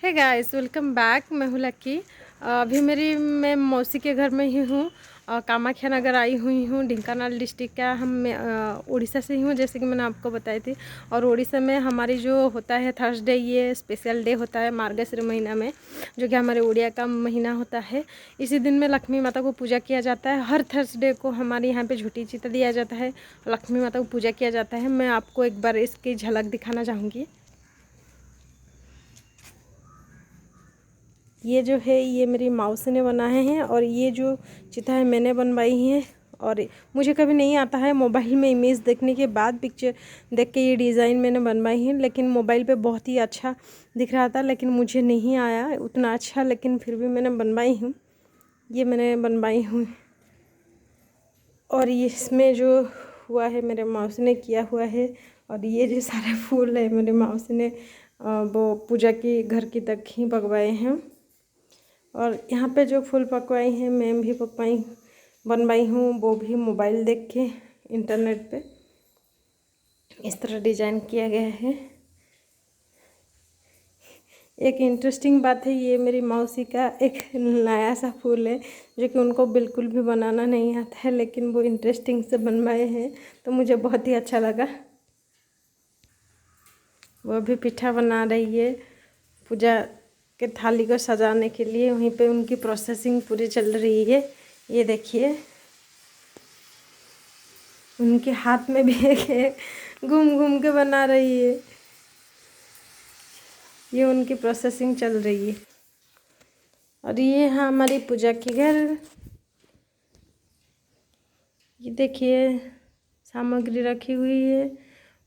Hey guys, welcome back. मैं हूँ लक्की। अभी मैं मौसी के घर में ही हूँ। कामाख्या नगर आई हुई हूँ। ढेंकानाल डिस्ट्रिक्ट का उड़ीसा से ही हूँ, जैसे कि मैंने आपको बताई थी। और उड़ीसा में हमारी जो होता है थर्सडे, ये स्पेशल डे होता है मार्गशीर महीना में, जो कि हमारे उड़िया का महीना होता है। इसी दिन में लक्ष्मी माता को पूजा किया जाता है। हर थर्सडे को हमारे यहाँ पे झूठी चिता दिया जाता है, लक्ष्मी माता को पूजा किया जाता है। मैं आपको एक बार इसकी झलक दिखाना चाहूँगी। ये जो है, ये मेरी मौसी ने बनाए हैं, और ये जो चिता है मैंने बनवाई है। और मुझे कभी नहीं आता है, मोबाइल में इमेज देखने के बाद पिक्चर देख के ये डिज़ाइन मैंने बनवाई है। लेकिन मोबाइल पे बहुत ही अच्छा दिख रहा था, लेकिन मुझे नहीं आया उतना अच्छा, लेकिन फिर भी मैंने बनवाई हूँ। ये मैंने बनवाई हूँ। और ये इसमें जो हुआ है मेरे मौसी ने किया हुआ है। और ये जो सारे फूल है मेरे मौसी ने वो पूजा की घर की तक ही पकवाए हैं। और यहाँ पे जो फूल पकवाई हैं मैं भी बनवाई हूँ, वो भी मोबाइल देख के इंटरनेट पे। इस तरह डिज़ाइन किया गया है। एक इंटरेस्टिंग बात है, ये मेरी मौसी का एक नया सा फूल है, जो कि उनको बिल्कुल भी बनाना नहीं आता है, लेकिन वो इंटरेस्टिंग से बनवाए हैं, तो मुझे बहुत ही अच्छा लगा। वो भी पिठा बना रही है पूजा के थाली को सजाने के लिए। वहीं पे उनकी प्रोसेसिंग पूरी चल रही है। ये देखिए, उनके हाथ में भी एक है, घूम घूम के बना रही है। ये उनकी प्रोसेसिंग चल रही है। और ये है हमारी पूजा की घर। ये देखिए, सामग्री रखी हुई है।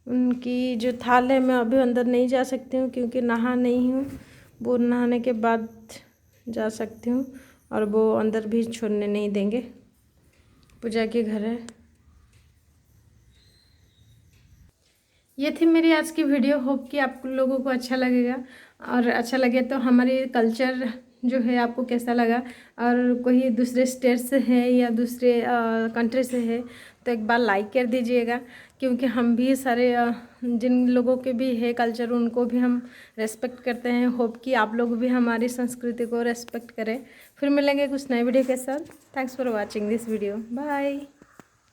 उनकी जो थाल है, मैं अभी अंदर नहीं जा सकती हूँ क्योंकि नहा नहीं हूँ। वो नहाने के बाद जा सकती हूँ, और वो अंदर भी छोड़ने नहीं देंगे। पूजा के घर है। ये थी मेरी आज की वीडियो। होप कि आप लोगों को अच्छा लगेगा, और अच्छा लगे तो हमारे कल्चर जो है आपको कैसा लगा, और कोई दूसरे स्टेट से है या दूसरे कंट्री से है, तो एक बार लाइक कर दीजिएगा। क्योंकि हम भी सारे जिन लोगों के भी है कल्चर, उनको भी हम रेस्पेक्ट करते हैं। होप कि आप लोग भी हमारी संस्कृति को रेस्पेक्ट करें। फिर मिलेंगे कुछ नए वीडियो के साथ। Thanks for watching this video. Bye.